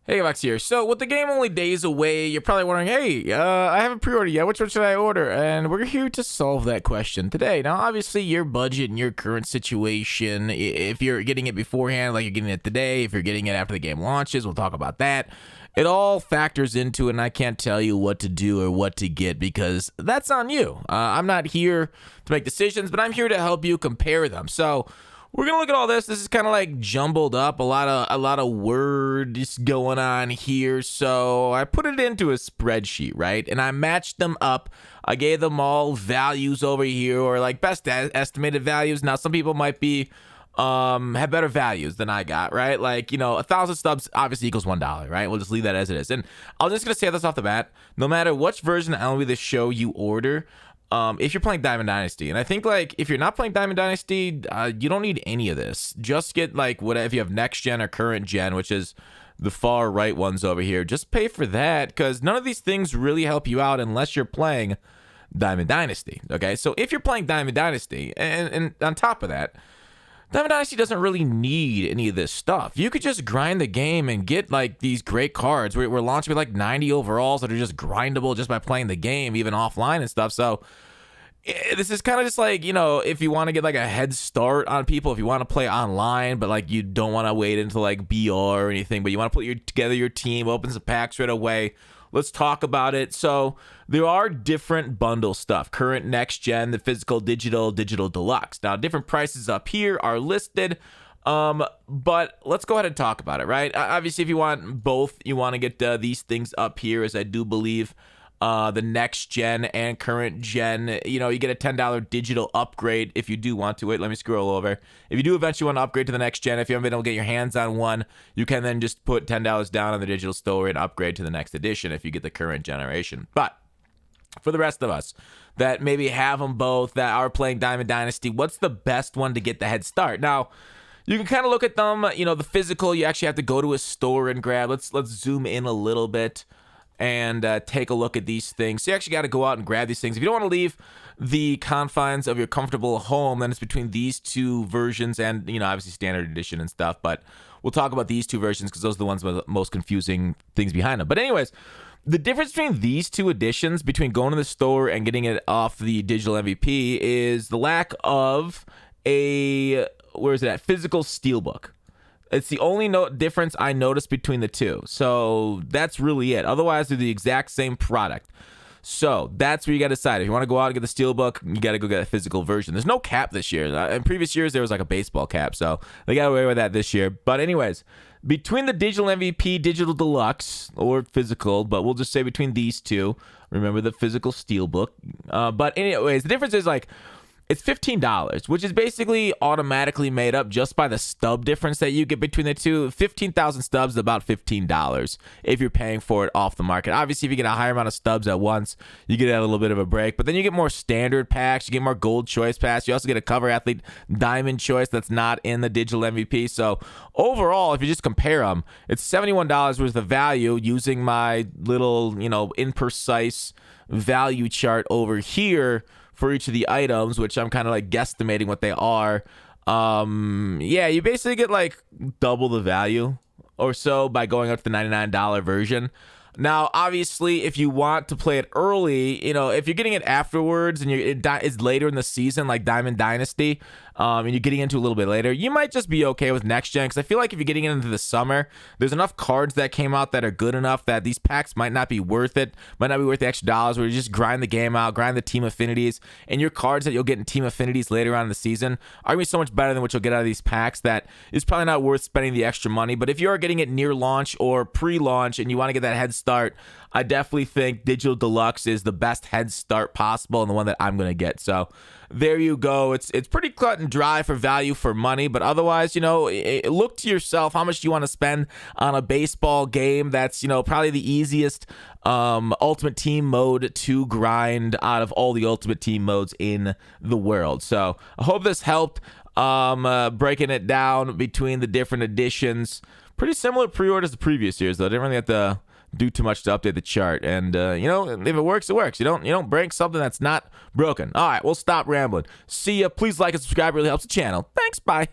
Hey, Gutfoxx here. So, with the game only days away, you're probably wondering, hey, I haven't pre-ordered yet. Which one should I order? And we're here to solve that question today. Now, obviously, your budget and your current situation, if you're getting it beforehand, like you're getting it today, if you're getting it after the game launches, we'll talk about that. It all factors into it, and I can't tell you what to do or what to get because that's on you. I'm not here to make decisions, but I'm here to help you compare them. So, we're gonna look at all this. This is kind of like jumbled up, a lot of words going on here. So I put it into a spreadsheet, right? And I matched them up. I gave them all values over here, or like best estimated values. Now some people might be have better values than I got, right? Like, 1,000 stubs obviously equals $1, right? We'll just leave that as it is. And I'm just gonna say this off the bat: no matter which version of MLB The Show you order. If you're playing Diamond Dynasty, and I think like if you're not playing Diamond Dynasty, you don't need any of this. Just get like whatever, if you have next gen or current gen, which is the far right ones over here, just pay for that because none of these things really help you out unless you're playing Diamond Dynasty. Okay, so if you're playing Diamond Dynasty, and on top of that, Diamond Dynasty doesn't really need any of this stuff. You could just grind the game and get like these great cards. We're launching with like 90 overalls that are just grindable just by playing the game, even offline and stuff. So this is kind of just like, if you want to get like a head start on people, if you want to play online, but like you don't want to wait until like BR or anything, but you want to put together your team, open some packs right away. Let's talk about it. So there are different bundle stuff: current, next gen, the physical, digital deluxe. Now different prices up here are listed, but let's go ahead and talk about it, right? Obviously, if you want both, you want to get these things up here, as I do believe the next gen and current gen, you get a $10 digital upgrade if you do want to. Wait, let me scroll over. If you do eventually want to upgrade to the next gen, if you haven't been able to get your hands on one, you can then just put $10 down on the digital store and upgrade to the next edition if you get the current generation. But for the rest of us that maybe have them both, that are playing Diamond Dynasty, what's the best one to get the head start? Now, you can kind of look at them, the physical, you actually have to go to a store and grab. Let's zoom in a little bit and take a look at these things. So you actually got to go out and grab these things. If you don't want to leave the confines of your comfortable home, then it's between these two versions and, obviously standard edition and stuff. But we'll talk about these two versions because those are the ones with the most confusing things behind them. But anyways, the difference between these two editions, between going to the store and getting it off the digital MVP, is the lack of physical steelbook. It's the only difference I noticed between the two. So that's really it. Otherwise, they're the exact same product. So that's where you got to decide. If you want to go out and get the steelbook, you got to go get a physical version. There's no cap this year. In previous years, there was like a baseball cap. So they got away with that this year. But anyways, between the digital MVP, digital deluxe, or physical, but we'll just say between these two, remember the physical steelbook. But anyways, the difference is like, it's $15, which is basically automatically made up just by the stub difference that you get between the two. 15,000 stubs is about $15 if you're paying for it off the market. Obviously, if you get a higher amount of stubs at once, you get a little bit of a break. But then you get more standard packs. You get more gold choice packs. You also get a cover athlete diamond choice that's not in the digital MVP. So overall, if you just compare them, it's $71 worth of value using my little, imprecise value chart over here for each of the items, which I'm kind of like guesstimating what they are. You basically get like double the value or so by going up to the $99 version. Now, obviously, if you want to play it early, if you're getting it afterwards and it's later in the season, like Diamond Dynasty, and you're getting into a little bit later, you might just be okay with next gen. Because I feel like if you're getting into the summer, there's enough cards that came out that are good enough that these packs might not be worth it, might not be worth the extra dollars, where you just grind the game out, grind the team affinities, and your cards that you'll get in team affinities later on in the season are going to be so much better than what you'll get out of these packs that it's probably not worth spending the extra money. But if you are getting it near launch or pre-launch and you want to get that head start, I definitely think Digital Deluxe is the best head start possible and the one that I'm going to get. So there you go. It's pretty cut and dry for value for money, but otherwise, look to yourself. How much do you want to spend on a baseball game that's, probably the easiest ultimate team mode to grind out of all the ultimate team modes in the world. So I hope this helped breaking it down between the different editions. Pretty similar pre-orders to previous years, though. I didn't really have to do too much to update the chart. And, if it works, it works. You don't break something that's not broken. All right, we'll stop rambling. See ya. Please like and subscribe. It really helps the channel. Thanks. Bye.